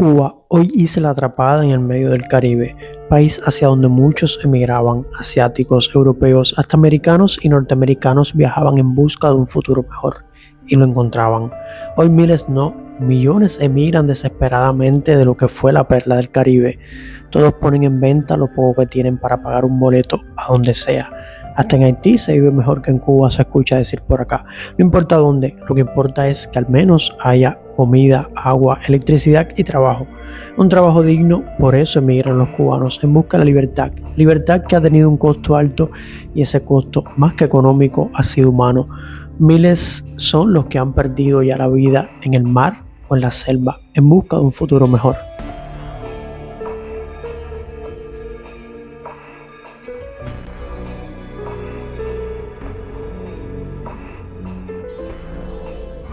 Cuba, hoy isla atrapada en el medio del Caribe, país hacia donde muchos emigraban, asiáticos, europeos, hasta americanos y norteamericanos viajaban en busca de un futuro mejor, y lo encontraban. Hoy miles no, millones emigran desesperadamente de lo que fue la perla del Caribe. Todos ponen en venta lo poco que tienen para pagar un boleto a donde sea. Hasta en Haití se vive mejor que en Cuba, se escucha decir por acá. No importa dónde, lo que importa es que al menos haya comida, agua, electricidad y trabajo. Un trabajo digno, por eso emigran los cubanos en busca de la libertad. Libertad que ha tenido un costo alto y ese costo, más que económico, ha sido humano. Miles son los que han perdido ya la vida en el mar o en la selva en busca de un futuro mejor.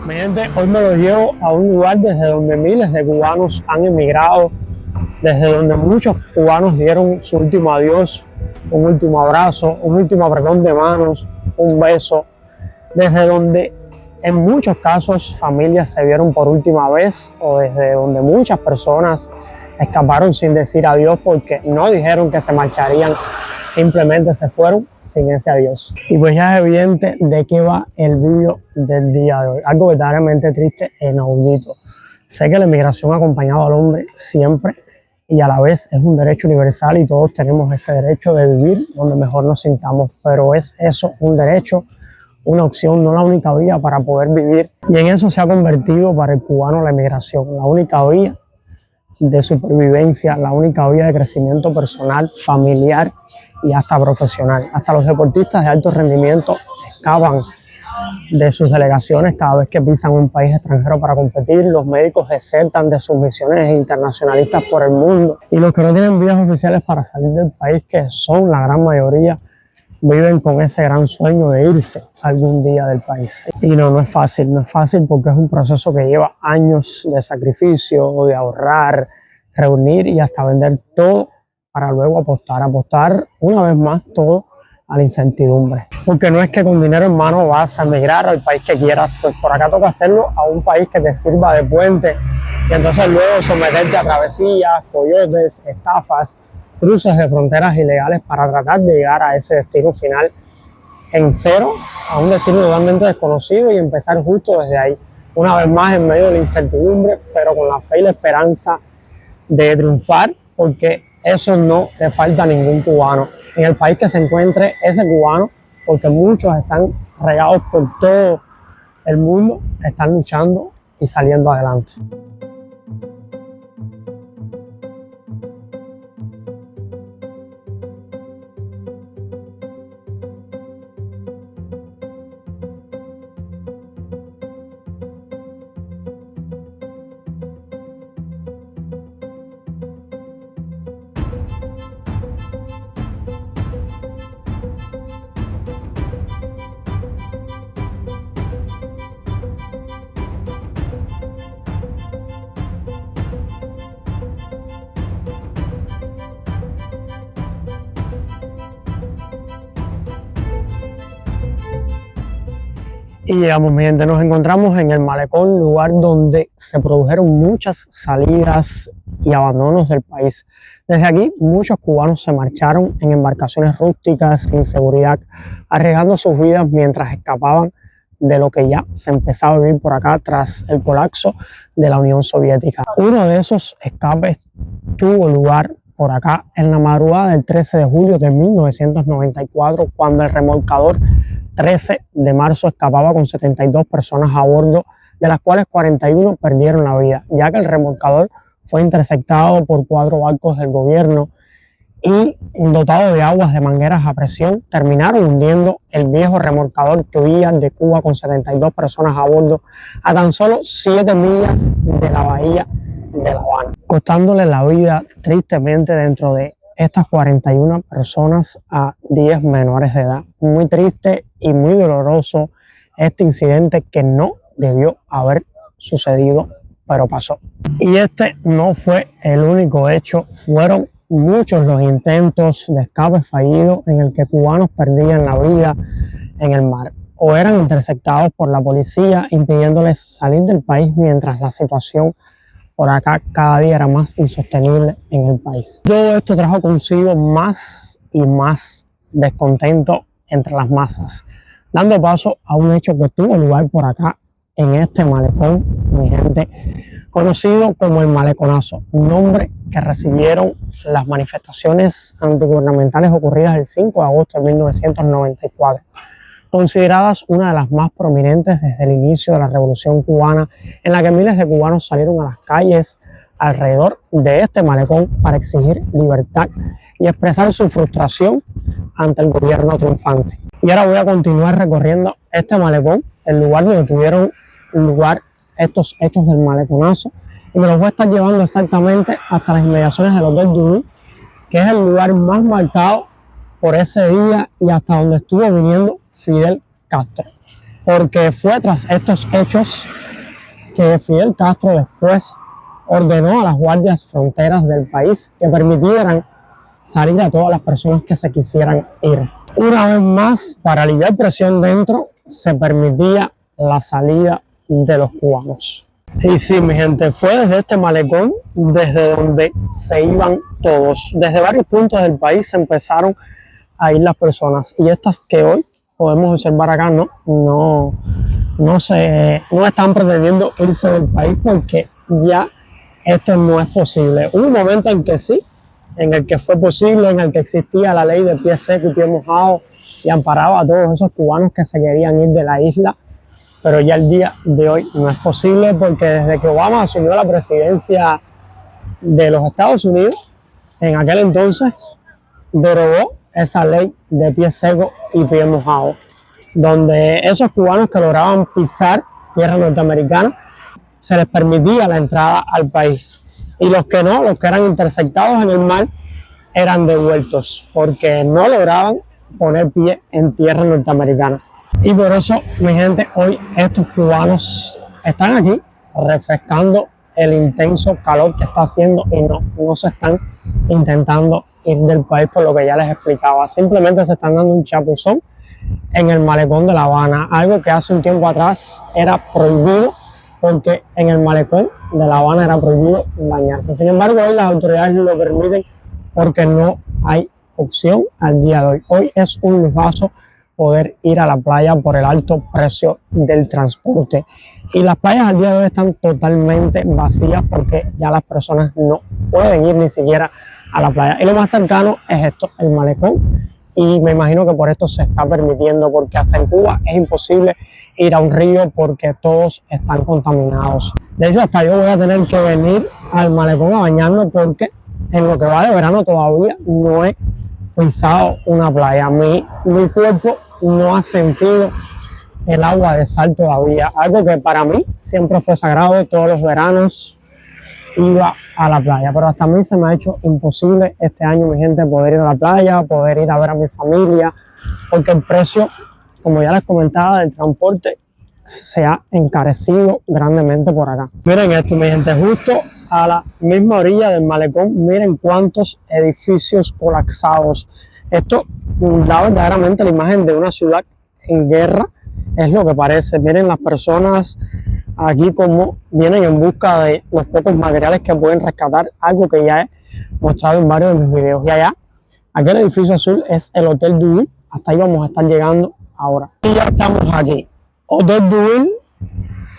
Mi gente, hoy me lo llevo a un lugar desde donde miles de cubanos han emigrado, desde donde muchos cubanos dieron su último adiós, un último abrazo, un último apretón de manos, un beso, desde donde en muchos casos familias se vieron por última vez o desde donde muchas personas escaparon sin decir adiós porque no dijeron que se marcharían, simplemente se fueron sin ese adiós. Y pues ya es evidente de qué va el vídeo del día de hoy, algo verdaderamente triste e inaudito. Sé que la emigración ha acompañado al hombre siempre y a la vez es un derecho universal y todos tenemos ese derecho de vivir donde mejor nos sintamos, pero es eso, un derecho, una opción, no la única vía para poder vivir, y en eso se ha convertido para el cubano la emigración, la única vía de supervivencia, la única vía de crecimiento personal, familiar y hasta profesional. Hasta los deportistas de alto rendimiento escapan de sus delegaciones cada vez que pisan un país extranjero para competir. Los médicos desertan de sus misiones internacionalistas por el mundo, y los que no tienen vías oficiales para salir del país, que son la gran mayoría, viven con ese gran sueño de irse algún día del país. Y no es fácil, no es fácil porque es un proceso que lleva años de sacrificio, de ahorrar, reunir y hasta vender todo para luego apostar una vez más todo a la incertidumbre. Porque no es que con dinero en mano vas a emigrar al país que quieras, pues por acá toca hacerlo a un país que te sirva de puente y entonces luego someterte a travesías, coyotes, estafas, cruces de fronteras ilegales para tratar de llegar a ese destino final en cero, a un destino totalmente desconocido y empezar justo desde ahí, una vez más en medio de la incertidumbre, pero con la fe y la esperanza de triunfar, porque eso no le falta a ningún cubano en el país que se encuentre ese cubano, porque muchos están regados por todo el mundo, están luchando y saliendo adelante. Y llegamos, mi gente, nos encontramos en el Malecón, lugar donde se produjeron muchas salidas y abandonos del país. Desde aquí, muchos cubanos se marcharon en embarcaciones rústicas, sin seguridad, arriesgando sus vidas mientras escapaban de lo que ya se empezaba a vivir por acá tras el colapso de la Unión Soviética. Uno de esos escapes tuvo lugar por acá en la madrugada del 13 de julio de 1994, cuando el remolcador 13 de marzo escapaba con 72 personas a bordo, de las cuales 41 perdieron la vida, ya que el remolcador fue interceptado por 4 barcos del gobierno y, dotado de aguas de mangueras a presión, terminaron hundiendo el viejo remolcador que huía de Cuba con 72 personas a bordo a tan solo 7 millas de la bahía de La Habana, costándole la vida tristemente dentro de estas 41 personas a 10 menores de edad. Muy triste y muy doloroso este incidente que no debió haber sucedido, pero pasó. Y este no fue el único hecho, fueron muchos los intentos de escape fallido en el que cubanos perdían la vida en el mar o eran interceptados por la policía impidiéndoles salir del país mientras la situación por acá cada día era más insostenible en el país. Todo esto trajo consigo más y más descontento entre las masas, dando paso a un hecho que tuvo lugar por acá en este malecón, mi gente, conocido como el Maleconazo, un nombre que recibieron las manifestaciones antigubernamentales ocurridas el 5 de agosto de 1994, consideradas una de las más prominentes desde el inicio de la Revolución Cubana, en la que miles de cubanos salieron a las calles alrededor de este malecón para exigir libertad y expresar su frustración ante el gobierno triunfante. Y ahora voy a continuar recorriendo este malecón, el lugar donde tuvieron lugar estos hechos del Maleconazo, y me los voy a estar llevando exactamente hasta las inmediaciones del Hotel Dubí, que es el lugar más marcado por ese día y hasta donde estuvo viniendo Fidel Castro, porque fue tras estos hechos que Fidel Castro después ordenó a las guardias fronteras del país que permitieran salir a todas las personas que se quisieran ir. Una vez más, para aliviar presión dentro, se permitía la salida de los cubanos. Y sí, mi gente, fue desde este malecón desde donde se iban todos. Desde varios puntos del país se empezaron a ir las personas, y estas que hoy podemos observar acá no están pretendiendo irse del país, porque ya esto no es posible. Hubo un momento en que sí, en el que fue posible, en el que existía la ley de pie seco y pie mojado y amparaba a todos esos cubanos que se querían ir de la isla, pero ya el día de hoy no es posible, porque desde que Obama asumió la presidencia de los Estados Unidos, en aquel entonces derogó esa ley de pie seco y pie mojado, donde esos cubanos que lograban pisar tierra norteamericana se les permitía la entrada al país, y los que no, los que eran interceptados en el mar, eran devueltos porque no lograban poner pie en tierra norteamericana. Y por eso, mi gente, hoy estos cubanos están aquí refrescando el intenso calor que está haciendo, y no se están intentando ir del país, por lo que ya les explicaba. Simplemente se están dando un chapuzón en el malecón de La Habana, algo que hace un tiempo atrás era prohibido, porque en el malecón de La Habana era prohibido bañarse. Sin embargo, hoy las autoridades lo permiten porque no hay opción al día de hoy. Hoy es un lujazo poder ir a la playa por el alto precio del transporte. Y las playas al día de hoy están totalmente vacías porque ya las personas no pueden ir ni siquiera a la playa. Y lo más cercano es esto, el malecón. Y me imagino que por esto se está permitiendo, porque hasta en Cuba es imposible ir a un río porque todos están contaminados. De hecho, hasta yo voy a tener que venir al malecón a bañarme, porque en lo que va de verano todavía no he pisado una playa. Mi cuerpo no ha sentido el agua de sal todavía, algo que para mí siempre fue sagrado. Todos los veranos iba a la playa, pero hasta a mí se me ha hecho imposible este año, mi gente, poder ir a la playa, poder ir a ver a mi familia, porque el precio, como ya les comentaba, del transporte se ha encarecido grandemente por acá. Miren esto, mi gente, justo a la misma orilla del malecón, miren cuántos edificios colapsados. Esto da verdaderamente la imagen de una ciudad en guerra, es lo que parece. Miren las personas aquí como vienen en busca de los pocos materiales que pueden rescatar, algo que ya he mostrado en varios de mis videos. Y allá, aquel edificio azul es el Hotel Dubí, hasta ahí vamos a estar llegando ahora. Y ya estamos aquí, Hotel Dubí,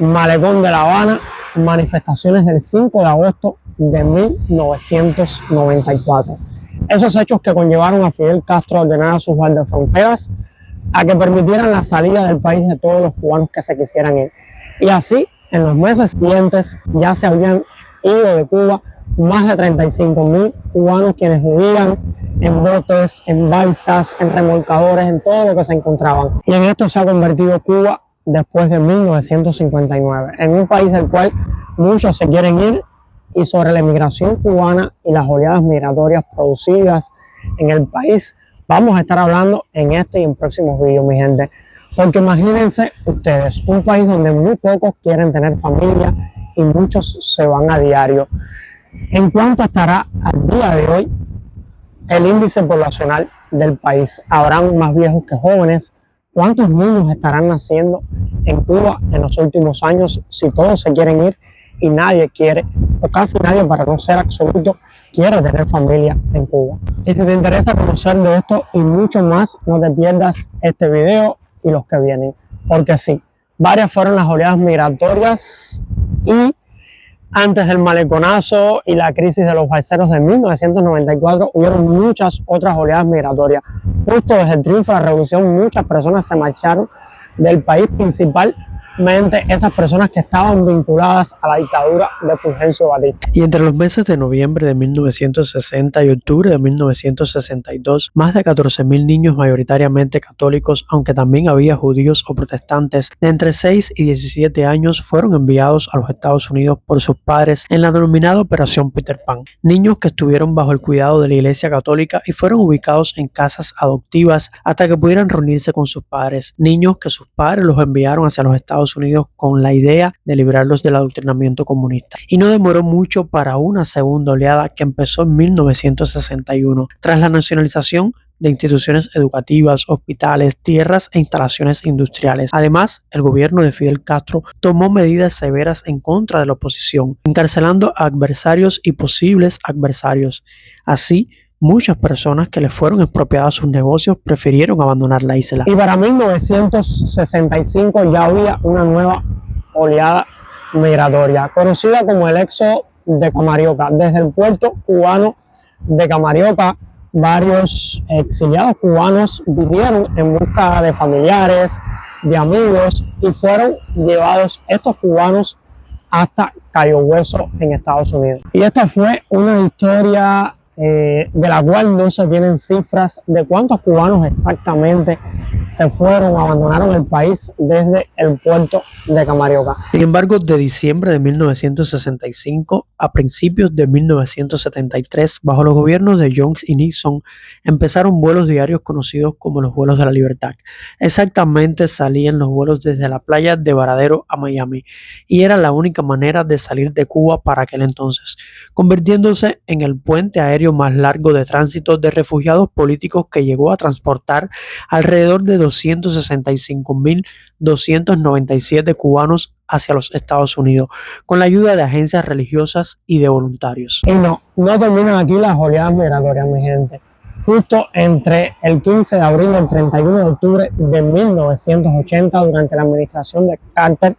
malecón de La Habana, manifestaciones del 5 de agosto de 1994. Esos hechos que conllevaron a Fidel Castro a ordenar a sus guardiafronteras a que permitieran la salida del país de todos los cubanos que se quisieran ir. Y así, en los meses siguientes, ya se habían ido de Cuba más de 35.000 cubanos, quienes huían en botes, en balsas, en remolcadores, en todo lo que se encontraban. Y en esto se ha convertido Cuba después de 1959, en un país del cual muchos se quieren ir. Y sobre la emigración cubana y las oleadas migratorias producidas en el país, vamos a estar hablando en este y en próximos vídeos, mi gente. Porque imagínense ustedes, un país donde muy pocos quieren tener familia y muchos se van a diario. ¿En cuánto estará al día de hoy el índice poblacional del país? ¿Habrán más viejos que jóvenes? ¿Cuántos niños estarán naciendo en Cuba en los últimos años si todos se quieren ir y nadie quiere o casi nadie, para no ser absoluto, quiere tener familia en Cuba. Y si te interesa conocer de esto y mucho más, no te pierdas este video y los que vienen, porque sí, varias fueron las oleadas migratorias y antes del maleconazo y la crisis de los balseros de 1994 hubieron muchas otras oleadas migratorias. Justo desde el triunfo de la revolución muchas personas se marcharon del país, principalmente esas personas que estaban vinculadas a la dictadura de Fulgencio Batista. Y entre los meses de noviembre de 1960 y octubre de 1962, más de 14.000 niños mayoritariamente católicos, aunque también había judíos o protestantes, de entre 6 y 17 años fueron enviados a los Estados Unidos por sus padres en la denominada Operación Peter Pan. Niños que estuvieron bajo el cuidado de la Iglesia Católica y fueron ubicados en casas adoptivas hasta que pudieran reunirse con sus padres. Niños que sus padres los enviaron hacia los Estados Unidos con la idea de librarlos del adoctrinamiento comunista. Y no demoró mucho para una segunda oleada que empezó en 1961, tras la nacionalización de instituciones educativas, hospitales, tierras e instalaciones industriales. Además, el gobierno de Fidel Castro tomó medidas severas en contra de la oposición, encarcelando a adversarios y posibles adversarios. Así, muchas personas que les fueron expropiados sus negocios prefirieron abandonar la isla. Y para 1965 ya había una nueva oleada migratoria, conocida como el éxodo de Camarioca. Desde el puerto cubano de Camarioca, varios exiliados cubanos vinieron en busca de familiares, de amigos, y fueron llevados estos cubanos hasta Cayo Hueso en Estados Unidos. Y esta fue una historia de la cual no se tienen cifras de cuántos cubanos exactamente se fueron o abandonaron el país desde el puerto de Camarioca. Sin embargo, de diciembre de 1965 a principios de 1973, bajo los gobiernos de Jones y Nixon, empezaron vuelos diarios conocidos como los vuelos de la libertad. Exactamente, salían los vuelos desde la playa de Varadero a Miami, y era la única manera de salir de Cuba para aquel entonces, convirtiéndose en el puente aéreo más largo de tránsito de refugiados políticos, que llegó a transportar alrededor de 265.297 cubanos hacia los Estados Unidos, con la ayuda de agencias religiosas y de voluntarios. Y no terminan aquí las oleadas migratorias, mi gente. Justo entre el 15 de abril y el 31 de octubre de 1980, durante la administración de Carter,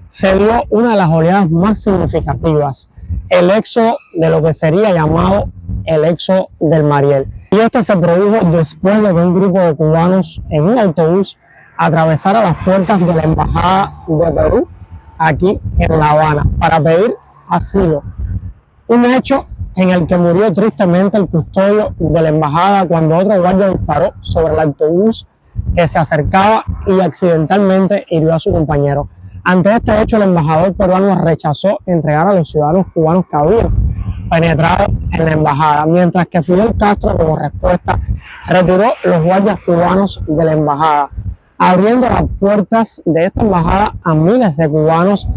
se dio una de las oleadas más significativas, el éxodo de lo que sería llamado el éxodo del Mariel. Y esto se produjo después de que un grupo de cubanos en un autobús atravesara las puertas de la Embajada de Perú aquí en La Habana para pedir asilo. Un hecho en el que murió tristemente el custodio de la embajada cuando otro guardia disparó sobre el autobús que se acercaba y accidentalmente hirió a su compañero. Ante este hecho, el embajador peruano rechazó entregar a los ciudadanos cubanos que habían penetrado en la embajada, mientras que Fidel Castro, como respuesta, retiró los guardias cubanos de la embajada, abriendo las puertas de esta embajada a miles de cubanos,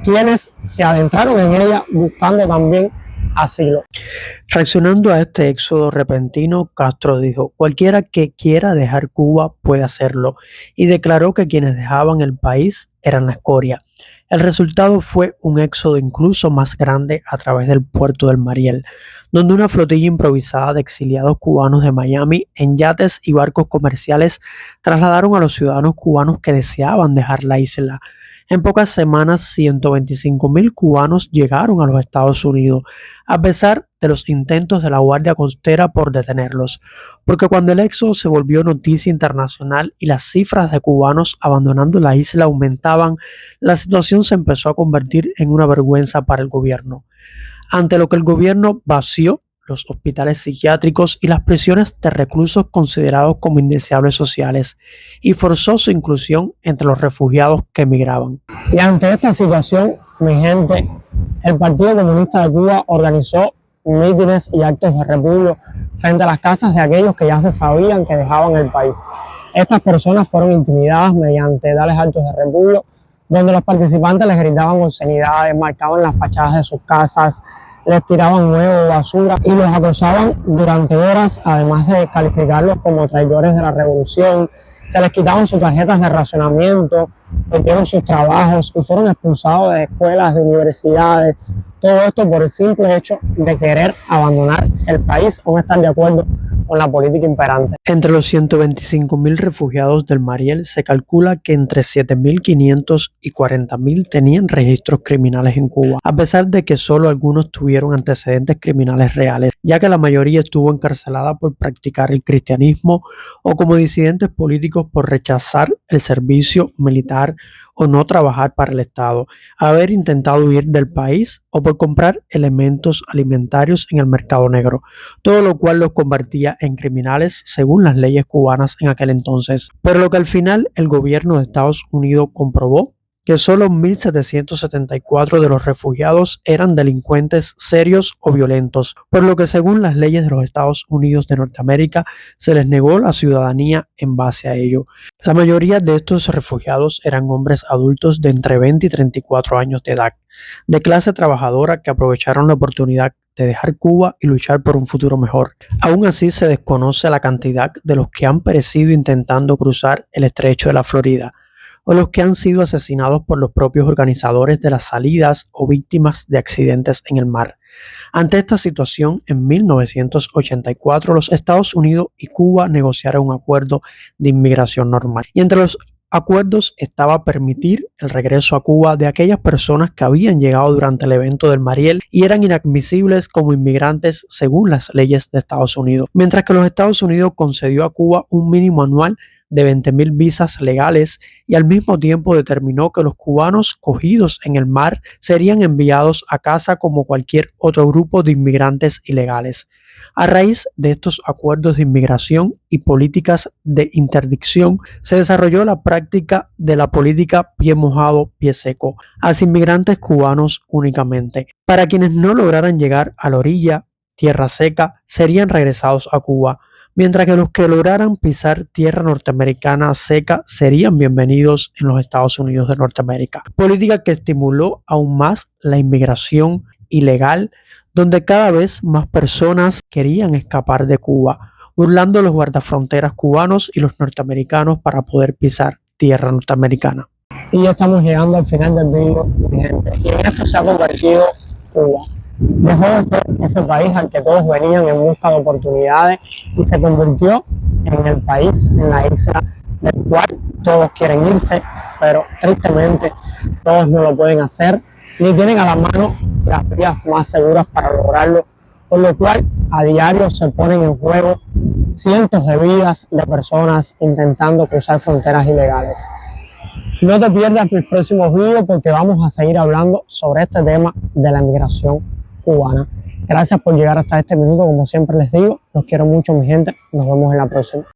quienes se adentraron en ella buscando también asilo. Reaccionando a este éxodo repentino, Castro dijo: cualquiera que quiera dejar Cuba puede hacerlo, y declaró que quienes dejaban el país eran la escoria. El resultado fue un éxodo incluso más grande a través del puerto del Mariel, donde una flotilla improvisada de exiliados cubanos de Miami en yates y barcos comerciales trasladaron a los ciudadanos cubanos que deseaban dejar la isla. En pocas semanas, 125.000 cubanos llegaron a los Estados Unidos, a pesar de los intentos de la Guardia Costera por detenerlos, porque cuando el éxodo se volvió noticia internacional y las cifras de cubanos abandonando la isla aumentaban, la situación se empezó a convertir en una vergüenza para el gobierno, ante lo que el gobierno vació los hospitales psiquiátricos y las prisiones de reclusos considerados como indeseables sociales, y forzó su inclusión entre los refugiados que emigraban. Y ante esta situación, mi gente, el Partido Comunista de Cuba organizó mítines y actos de repudio frente a las casas de aquellos que ya se sabían que dejaban el país. Estas personas fueron intimidadas mediante tales actos de repudio, donde los participantes les gritaban obscenidades, marcaban las fachadas de sus casas, les tiraban huevo o basura y los acosaban durante horas, además de calificarlos como traidores de la revolución. Se les quitaban sus tarjetas de racionamiento, perdieron sus trabajos y fueron expulsados de escuelas, de universidades. Todo esto por el simple hecho de querer abandonar el país o no estar de acuerdo con la política imperante. Entre los 125.000 refugiados del Mariel se calcula que entre 7.500 y 40.000 tenían registros criminales en Cuba, a pesar de que solo algunos tuvieron antecedentes criminales reales, ya que la mayoría estuvo encarcelada por practicar el cristianismo o como disidentes políticos por rechazar el servicio militar o no trabajar para el Estado, haber intentado huir del país o por comprar elementos alimentarios en el mercado negro, todo lo cual los convertía en criminales según las leyes cubanas en aquel entonces. Pero lo que al final el gobierno de Estados Unidos comprobó que solo 1.774 de los refugiados eran delincuentes serios o violentos, por lo que según las leyes de los Estados Unidos de Norteamérica se les negó la ciudadanía en base a ello. La mayoría de estos refugiados eran hombres adultos de entre 20 y 34 años de edad, de clase trabajadora que aprovecharon la oportunidad de dejar Cuba y luchar por un futuro mejor. Aún así se desconoce la cantidad de los que han perecido intentando cruzar el estrecho de la Florida, o los que han sido asesinados por los propios organizadores de las salidas o víctimas de accidentes en el mar. Ante esta situación, en 1984 los Estados Unidos y Cuba negociaron un acuerdo de inmigración normal. Y entre los acuerdos estaba permitir el regreso a Cuba de aquellas personas que habían llegado durante el evento del Mariel y eran inadmisibles como inmigrantes según las leyes de Estados Unidos, mientras que los Estados Unidos concedió a Cuba un mínimo anual de 20.000 visas legales y al mismo tiempo determinó que los cubanos cogidos en el mar serían enviados a casa como cualquier otro grupo de inmigrantes ilegales. A raíz de estos acuerdos de inmigración y políticas de interdicción se desarrolló la práctica de la política pie mojado, pie seco, hacia inmigrantes cubanos únicamente. Para quienes no lograran llegar a la orilla, tierra seca, serían regresados a Cuba, mientras que los que lograran pisar tierra norteamericana seca serían bienvenidos en los Estados Unidos de Norteamérica. Política que estimuló aún más la inmigración ilegal, donde cada vez más personas querían escapar de Cuba, burlando a los guardafronteras cubanos y los norteamericanos para poder pisar tierra norteamericana. Y ya estamos llegando al final del vídeo, mi gente, y en esto se ha convertido Cuba. Dejó de ser ese país al que todos venían en busca de oportunidades y se convirtió en el país, en la isla del cual todos quieren irse, pero tristemente todos no lo pueden hacer, ni tienen a la mano las vías más seguras para lograrlo, por lo cual a diario se ponen en juego cientos de vidas de personas intentando cruzar fronteras ilegales. No te pierdas mis próximos vídeos porque vamos a seguir hablando sobre este tema de la migración cubana. Gracias por llegar hasta este minuto, como siempre les digo, los quiero mucho mi gente, nos vemos en la próxima.